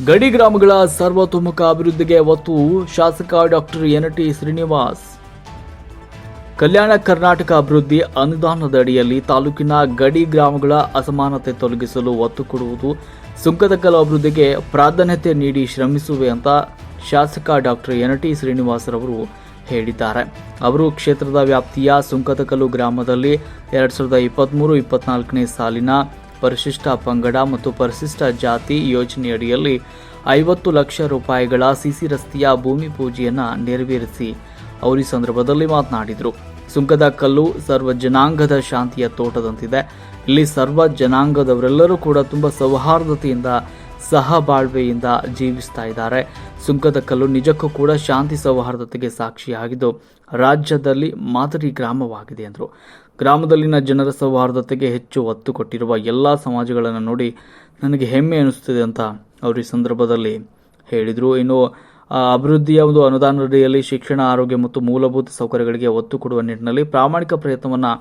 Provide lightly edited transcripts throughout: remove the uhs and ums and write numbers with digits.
ಗಡಿ ಗ್ರಾಮಗಳ ಸರ್ವತೋಮುಖ ಅಭಿವೃದ್ಧಿಗೆ ಒತ್ತು ಶಾಸಕ ಡಾಕ್ಟರ್ ಎನ್.ಟಿ. ಶ್ರೀನಿವಾಸ್. ಕಲ್ಯಾಣ ಕರ್ನಾಟಕ ಅಭಿವೃದ್ಧಿ ಅನುದಾನದ ಅಡಿಯಲ್ಲಿ ತಾಲೂಕಿನ ಗಡಿ ಗ್ರಾಮಗಳ ಅಸಮಾನತೆ ತೊಲಗಿಸಲು ಒತ್ತು ಕೊಡುವುದು, ಸುಂಕದಕಲ್ಲು ಅಭಿವೃದ್ಧಿಗೆ ಪ್ರಾಧಾನ್ಯತೆ ನೀಡಿ ಶ್ರಮಿಸುವೆ ಅಂತ ಶಾಸಕ ಡಾಕ್ಟರ್ ಎನ್.ಟಿ. ಶ್ರೀನಿವಾಸ್ ರವರು ಹೇಳಿದ್ದಾರೆ. ಅವರು ಕ್ಷೇತ್ರದ ವ್ಯಾಪ್ತಿಯ ಸುಂಕದಕಲ್ಲು ಗ್ರಾಮದಲ್ಲಿ 2023-24ನೇ ಸಾಲಿನ ಪರಿಶಿಷ್ಟ ಪಂಗಡ ಮತ್ತು ಪರಿಶಿಷ್ಟ ಜಾತಿ ಯೋಜನೆಯಡಿಯಲ್ಲಿ 50 ಲಕ್ಷ ರೂಪಾಯಿಗಳ ಸಿಸಿ ರಸ್ತೆಯ ಭೂಮಿ ಪೂಜೆಯನ್ನು ನೆರವೇರಿಸಿ ಅವರು ಈ ಸಂದರ್ಭದಲ್ಲಿ ಮಾತನಾಡಿದರು. ಸುಂಕದಕಲ್ಲು ಸರ್ವ ಜನಾಂಗದ ಶಾಂತಿಯ ತೋಟದಂತಿದೆ. ಇಲ್ಲಿ ಸರ್ವ ಜನಾಂಗದವರೆಲ್ಲರೂ ಕೂಡ ತುಂಬ ಸೌಹಾರ್ದತೆಯಿಂದ ಸಹಬಾಳ್ವೆಯಿಂದ ಜೀವಿಸ್ತಾ ಇದ್ದಾರೆ. ಸುಂಕದಕಲ್ಲು ನಿಜಕ್ಕೂ ಕೂಡ ಶಾಂತಿ ಸೌಹಾರ್ದತೆಗೆ ಸಾಕ್ಷಿಯಾಗಿದ್ದು ರಾಜ್ಯದಲ್ಲಿ ಮಾದರಿ ಗ್ರಾಮವಾಗಿದೆ ಎಂದರು. ಗ್ರಾಮದಲ್ಲಿನ ಜನರ ಸೌಹಾರ್ದತೆಗೆ ಹೆಚ್ಚು ಒತ್ತು ಕೊಟ್ಟಿರುವ ಎಲ್ಲ ಸಮಾಜಗಳನ್ನು ನೋಡಿ ನನಗೆ ಹೆಮ್ಮೆ ಅನಿಸುತ್ತದೆ ಅಂತ ಅವರು ಈ ಸಂದರ್ಭದಲ್ಲಿ ಹೇಳಿದರು. ಇನ್ನು ಅಭಿವೃದ್ಧಿಯ ಒಂದು ಅನುದಾನದಡಿಯಲ್ಲಿ ಶಿಕ್ಷಣ, ಆರೋಗ್ಯ ಮತ್ತು ಮೂಲಭೂತ ಸೌಕರ್ಯಗಳಿಗೆ ಒತ್ತು ಕೊಡುವ ನಿಟ್ಟಿನಲ್ಲಿ ಪ್ರಾಮಾಣಿಕ ಪ್ರಯತ್ನವನ್ನು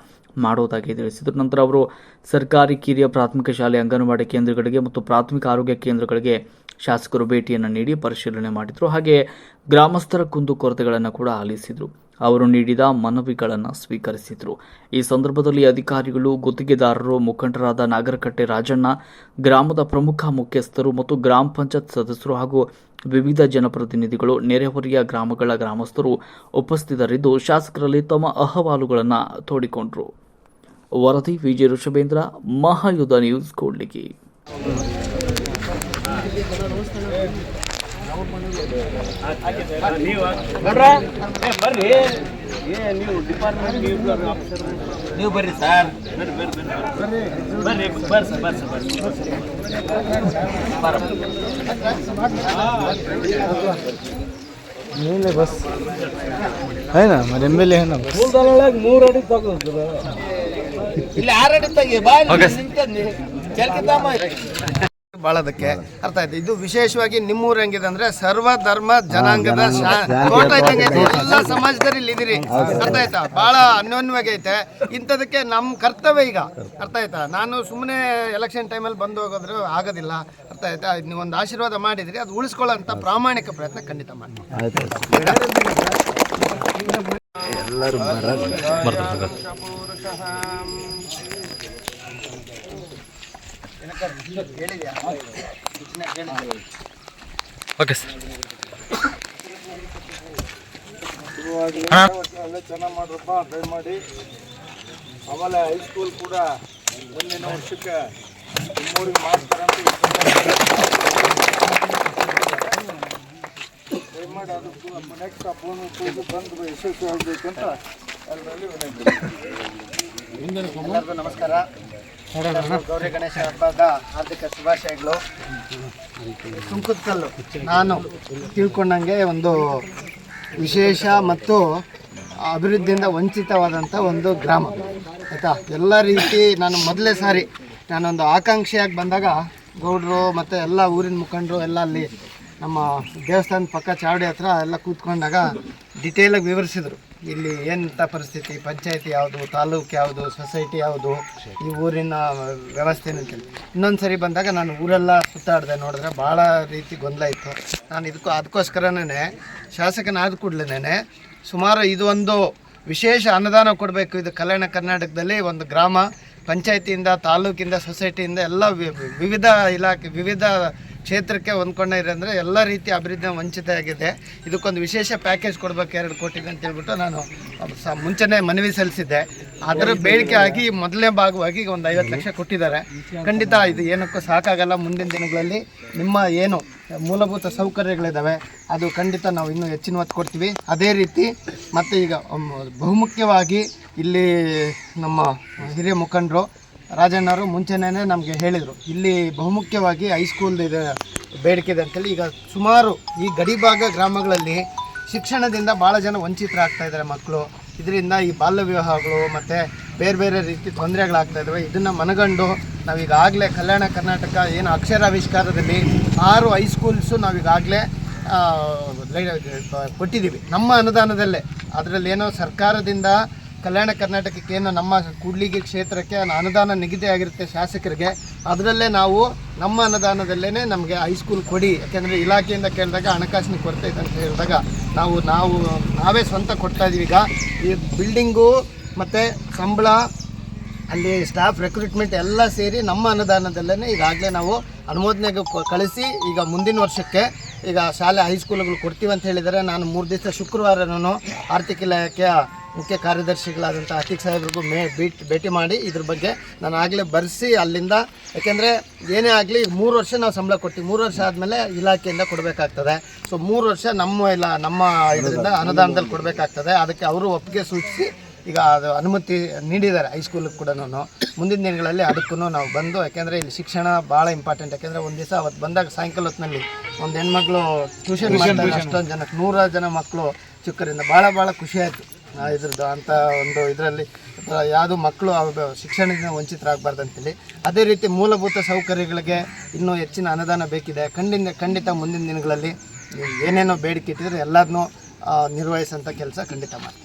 ಮಾಡುವುದಾಗಿ ತಿಳಿಸಿದರು. ನಂತರ ಅವರು ಸರ್ಕಾರಿ ಕಿರಿಯ ಪ್ರಾಥಮಿಕ ಶಾಲೆ, ಅಂಗನವಾಡಿ ಕೇಂದ್ರಗಳಿಗೆ ಮತ್ತು ಪ್ರಾಥಮಿಕ ಆರೋಗ್ಯ ಕೇಂದ್ರಗಳಿಗೆ ಶಾಸಕರು ಭೇಟಿಯನ್ನು ನೀಡಿ ಪರಿಶೀಲನೆ ಮಾಡಿದರು. ಹಾಗೆ ಗ್ರಾಮಸ್ಥರ ಕುಂದುಕೊರತೆಗಳನ್ನು ಕೂಡ ಆಲಿಸಿದರು. ಅವರು ನೀಡಿದ ಮನವಿಗಳನ್ನು ಸ್ವೀಕರಿಸಿದರು. ಈ ಸಂದರ್ಭದಲ್ಲಿ ಅಧಿಕಾರಿಗಳು, ಗುತ್ತಿಗೆದಾರರು, ಮುಖಂಡರಾದ ನಾಗರಕಟ್ಟೆ ರಾಜಣ್ಣ, ಗ್ರಾಮದ ಪ್ರಮುಖ ಮುಖ್ಯಸ್ಥರು ಮತ್ತು ಗ್ರಾಮ ಪಂಚಾಯತ್ ಸದಸ್ಯರು ಹಾಗೂ ವಿವಿಧ ಜನಪ್ರತಿನಿಧಿಗಳು, ನೆರೆಹೊರೆಯ ಗ್ರಾಮಗಳ ಗ್ರಾಮಸ್ಥರು ಉಪಸ್ಥಿತರಿದ್ದು ಶಾಸಕರಲ್ಲಿ ತಮ್ಮ ಅಹವಾಲುಗಳನ್ನು ತೋಡಿಕೊಂಡರು. ವರದಿ ವಿಜಯ ಋಷಭೇಂದ್ರ, ಮಹಾಯುಧ ನ್ಯೂಸ್, ಕೂಡ್ಲಿಗಿ. ನೀವು ಬರ್ರಿ ಸರ್, नहीं बस है ना हमारे एम.एल.ए है ना बस 3 ಅಡಿ ತಗೋದ್ರು ಇಲ್ಲಿ 6 ಅಡಿ ತೆಗಿ ಬಾ ಬಾಳದಕ್ಕೆ ಅರ್ಥ ಆಯ್ತು. ಇದು ವಿಶೇಷವಾಗಿ ನಿಮ್ಮೂರು ಹೆಂಗಿದೆ ಅಂದ್ರೆ ಸರ್ವ ಧರ್ಮ ಜನಾಂಗದ ತೋಟ ಇದ್ದಂಗೆ ಐತೆ. ಎಲ್ಲ ಸಮಾಜದಲ್ಲಿ ಇಲ್ಲಿ ಇದೀರಿ, ಅರ್ಥ ಆಯ್ತಾ. ಬಹಳ ಅನ್ಯೋನ್ಯವಾಗಿ ಐತೆ. ಇಂಥದಕ್ಕೆ ನಮ್ಮ ಕರ್ತವ್ಯ ಈಗ, ಅರ್ಥ ಆಯ್ತಾ. ನಾನು ಸುಮ್ಮನೆ ಎಲೆಕ್ಷನ್ ಟೈಮಲ್ಲಿ ಬಂದು ಹೋಗೋದ್ರೆ ಆಗೋದಿಲ್ಲ, ಅರ್ಥ ಆಯ್ತಾ. ನೀವು ಒಂದು ಆಶೀರ್ವಾದ ಮಾಡಿದ್ರಿ, ಅದು ಉಳಿಸ್ಕೊಳ್ಳೋಂಥ ಪ್ರಾಮಾಣಿಕ ಪ್ರಯತ್ನ ಖಂಡಿತ ಮಾಡಿ. ಎಲ್ಲರೂ ಓಕೆ ಸರ್. ಚೆನ್ನಾಗಿ ಮಾಡ್ರಪ್ಪ, ದಯಮಾಡಿ. ಆಮೇಲೆ ಹೈಸ್ಕೂಲ್ ಕೂಡ ಮುಂದಿನ ವರ್ಷಕ್ಕೆ ನಿಮ್ಮೂರಿಗೆ ಮಾಡ್ತಾರಂತ ದಯಮಾಡಿ ಅದಕ್ಕೂ ನೆಕ್ಸ್ಟ್ ಫೋನ್ ಬಂದು ಯಶಸ್ವಿ ಆಗಬೇಕಂತ ಎಲ್ಲರಲ್ಲಿ ಎಲ್ಲರಿಗೂ ನಮಸ್ಕಾರ. ಗೌರಿ ಗಣೇಶ ಹಬ್ಬದ ಹಾರ್ದಿಕ ಶುಭಾಶಯಗಳು. ಸುಂಕದಕಲ್ಲು ನಾನು ತಿಳ್ಕೊಂಡಂಗೆ ಒಂದು ವಿಶೇಷ ಮತ್ತು ಅಭಿವೃದ್ಧಿಯಿಂದ ವಂಚಿತವಾದಂಥ ಒಂದು ಗ್ರಾಮ, ಆಯಿತಾ. ಎಲ್ಲ ರೀತಿ ನಾನು ಮೊದಲೇ ಸಾರಿ ನಾನೊಂದು ಆಕಾಂಕ್ಷಿಯಾಗಿ ಬಂದಾಗ ಗೌಡರು ಮತ್ತು ಎಲ್ಲ ಊರಿನ ಮುಖಂಡರು ಎಲ್ಲ ಅಲ್ಲಿ ನಮ್ಮ ದೇವಸ್ಥಾನದ ಪಕ್ಕ ಚಾವಡಿ ಹತ್ರ ಎಲ್ಲ ಕೂತ್ಕೊಂಡಾಗ ಡಿಟೇಲಾಗಿ ವಿವರಿಸಿದರು. ಇಲ್ಲಿ ಏನಂತ ಪರಿಸ್ಥಿತಿ, ಪಂಚಾಯತಿ ಯಾವುದು, ತಾಲೂಕು ಯಾವುದು, ಸೊಸೈಟಿ ಯಾವುದು, ಈ ಊರಿನ ವ್ಯವಸ್ಥೆ ಅಂತೇಳಿ. ಇನ್ನೊಂದು ಸರಿ ಬಂದಾಗ ನಾನು ಊರೆಲ್ಲ ಸುತ್ತಾಡಿದೆ, ನೋಡಿದ್ರೆ ಭಾಳ ರೀತಿ ಗೊಂದಲ ಇತ್ತು. ನಾನು ಅದಕ್ಕೋಸ್ಕರನೇ ಶಾಸಕನಾದ ಕೂಡಲೇ ಸುಮಾರು ಇದು ಒಂದು ವಿಶೇಷ ಅನುದಾನ ಕೊಡಬೇಕು. ಇದು ಕಲ್ಯಾಣ ಕರ್ನಾಟಕದಲ್ಲಿ ಒಂದು ಗ್ರಾಮ ಪಂಚಾಯತಿಯಿಂದ, ತಾಲೂಕಿಂದ, ಸೊಸೈಟಿಯಿಂದ ಎಲ್ಲ ವಿವಿಧ ಇಲಾಖೆ, ವಿವಿಧ ಕ್ಷೇತ್ರಕ್ಕೆ ಹೊಂದ್ಕೊಂಡೆ ಅಂದರೆ ಎಲ್ಲ ರೀತಿಯ ಅಭಿವೃದ್ಧಿ ವಂಚಿತ ಆಗಿದೆ. ಇದಕ್ಕೊಂದು ವಿಶೇಷ ಪ್ಯಾಕೇಜ್ ಕೊಡಬೇಕು 2 ಕೋಟಿಗೆ ಅಂತೇಳ್ಬಿಟ್ಟು ನಾನು ಮುಂಚೆನೇ ಮನವಿ ಸಲ್ಲಿಸಿದ್ದೆ. ಅದರ ಬೇಡಿಕೆ ಆಗಿ ಮೊದಲನೇ ಭಾಗವಾಗಿ ಒಂದು 50 ಲಕ್ಷ ಕೊಟ್ಟಿದ್ದಾರೆ. ಖಂಡಿತ ಇದು ಏನಕ್ಕೂ ಸಾಕಾಗಲ್ಲ. ಮುಂದಿನ ದಿನಗಳಲ್ಲಿ ನಿಮ್ಮ ಏನು ಮೂಲಭೂತ ಸೌಕರ್ಯಗಳಿದ್ದಾವೆ ಅದು ಖಂಡಿತ ನಾವು ಇನ್ನೂ ಹೆಚ್ಚಿನ ಒತ್ತು ಕೊಡ್ತೀವಿ. ಅದೇ ರೀತಿ ಮತ್ತು ಈಗ ಬಹುಮುಖ್ಯವಾಗಿ ಇಲ್ಲಿ ನಮ್ಮ ಹಿರಿಯ ಮುಖಂಡರು ರಾಜಣ್ಣವರು ಮುಂಚೆನೇ ನಮಗೆ ಹೇಳಿದರು, ಇಲ್ಲಿ ಬಹುಮುಖ್ಯವಾಗಿ ಹೈಸ್ಕೂಲ್ ಇದೆ ಬೇಡಿಕೆ ಇದೆ ಅಂತೇಳಿ. ಈಗ ಸುಮಾರು ಈ ಗಡಿಭಾಗ ಗ್ರಾಮಗಳಲ್ಲಿ ಶಿಕ್ಷಣದಿಂದ ಭಾಳ ಜನ ವಂಚಿತರಾಗ್ತಾ ಇದ್ದಾರೆ ಮಕ್ಕಳು. ಇದರಿಂದ ಈ ಬಾಲ್ಯ ವಿವಾಹಗಳು ಮತ್ತು ಬೇರೆ ಬೇರೆ ರೀತಿ ತೊಂದರೆಗಳಾಗ್ತಾ ಇದ್ದಾವೆ. ಇದನ್ನು ಮನಗಂಡು ನಾವೀಗಾಗಲೇ ಕಲ್ಯಾಣ ಕರ್ನಾಟಕ ಏನು ಅಕ್ಷರಾವಿಷ್ಕಾರದಲ್ಲಿ 6 ಹೈಸ್ಕೂಲ್ಸು ನಾವೀಗಾಗಲೇ ಕೊಟ್ಟಿದ್ದೀವಿ ನಮ್ಮ ಅನುದಾನದಲ್ಲೇ. ಅದರಲ್ಲಿ ಏನೋ ಸರ್ಕಾರದಿಂದ ಕಲ್ಯಾಣ ಕರ್ನಾಟಕಕ್ಕೆ ಏನು ನಮ್ಮ ಕೂಡ್ಲಿಗಿ ಕ್ಷೇತ್ರಕ್ಕೆ ಅನುದಾನ ನಿಗದಿ ಆಗಿರುತ್ತೆ ಶಾಸಕರಿಗೆ, ಅದರಲ್ಲೇ ನಾವು ನಮ್ಮ ಅನುದಾನದಲ್ಲೇ ನಮಗೆ ಹೈಸ್ಕೂಲ್ ಕೊಡಿ, ಯಾಕೆಂದರೆ ಇಲಾಖೆಯಿಂದ ಕೇಳಿದಾಗ ಹಣಕಾಸಿನ ಕೊರತೆ ಇದೆ ಅಂತ ಹೇಳಿದಾಗ ನಾವೇ ಸ್ವಂತ ಕೊಡ್ತಾ ಇದೀವಿ. ಈಗ ಈ ಬಿಲ್ಡಿಂಗು ಮತ್ತು ಸಂಬಳ, ಅಲ್ಲಿ ಸ್ಟಾಫ್ ರಿಕ್ರೂಟ್ಮೆಂಟ್ ಎಲ್ಲ ಸೇರಿ ನಮ್ಮ ಅನುದಾನದಲ್ಲೇ ಈಗಾಗಲೇ ನಾವು ಅನುಮೋದನೆಗೆ ಕಳಿಸಿ ಈಗ ಮುಂದಿನ ವರ್ಷಕ್ಕೆ ಈಗ ಶಾಲೆ ಹೈಸ್ಕೂಲ್ಗಳು ಕೊಡ್ತೀವಿ ಅಂತ ಹೇಳಿದರೆ, ನಾನು 3 ದಿವಸ ಶುಕ್ರವಾರನೂ ಆರ್ಥಿಕ ಇಲಾಖೆಯ ಮುಖ್ಯ ಕಾರ್ಯದರ್ಶಿಗಳಾದಂಥ ಅತೀಕ್ ಸಾಹೇಬ್ರಿಗೂ ಭೇಟಿ ಮಾಡಿ ಇದ್ರ ಬಗ್ಗೆ ನಾನು ಆಗಲೇ ಬರೆಸಿ ಅಲ್ಲಿಂದ, ಯಾಕೆಂದರೆ ಏನೇ ಆಗಲಿ 3 ವರ್ಷ ನಾವು ಸಂಬಳ ಕೊಡ್ತೀವಿ, 3 ವರ್ಷ ಆದಮೇಲೆ ಇಲಾಖೆಯಿಂದ ಕೊಡಬೇಕಾಗ್ತದೆ. ಸೊ 3 ವರ್ಷ ನಮ್ಮ ಇದರಿಂದ ಅನುದಾನದಲ್ಲಿ ಕೊಡಬೇಕಾಗ್ತದೆ. ಅದಕ್ಕೆ ಅವರು ಒಪ್ಪಿಗೆ ಸೂಚಿಸಿ ಈಗ ಅದು ಅನುಮತಿ ನೀಡಿದ್ದಾರೆ ಹೈಸ್ಕೂಲಿಗೆ ಕೂಡ. ಮುಂದಿನ ದಿನಗಳಲ್ಲಿ ಅದಕ್ಕೂ ನಾವು ಬಂದು, ಯಾಕೆಂದರೆ ಇಲ್ಲಿ ಶಿಕ್ಷಣ ಭಾಳ ಇಂಪಾರ್ಟೆಂಟ್. ಯಾಕೆಂದರೆ ಒಂದು ದಿವಸ ಅವತ್ತು ಬಂದಾಗ ಸಾಯಂಕಾಲ ಹೊತ್ತಿನಲ್ಲಿ ಒಂದು ಹೆಣ್ಮಕ್ಳು ಟ್ಯೂಷನ್ ಮಾಡ್ತಾರೆ, ಅಷ್ಟೊಂದು ಜನಕ್ಕೆ 100 ಜನ ಮಕ್ಕಳು ಚಿಕ್ಕರಿಂದ ಭಾಳ ಖುಷಿ ಆಯಿತು ಇದ್ರದ್ದು. ಅಂಥ ಒಂದು ಇದರಲ್ಲಿ ಯಾವುದು ಮಕ್ಕಳು ಶಿಕ್ಷಣದಿಂದ ವಂಚಿತರಾಗಬಾರ್ದು ಅಂತೇಳಿ. ಅದೇ ರೀತಿ ಮೂಲಭೂತ ಸೌಕರ್ಯಗಳಿಗೆ ಇನ್ನೂ ಹೆಚ್ಚಿನ ಅನುದಾನ ಬೇಕಿದೆ. ಖಂಡಿತ ಮುಂದಿನ ದಿನಗಳಲ್ಲಿ ಏನೇನೋ ಬೇಡಿಕೆ ಇಟ್ಟಿದ್ರೆ ಎಲ್ಲದನ್ನೂ ನಿರ್ವಹಿಸೋಂಥ ಕೆಲಸ ಖಂಡಿತ ಮಾಡಿ.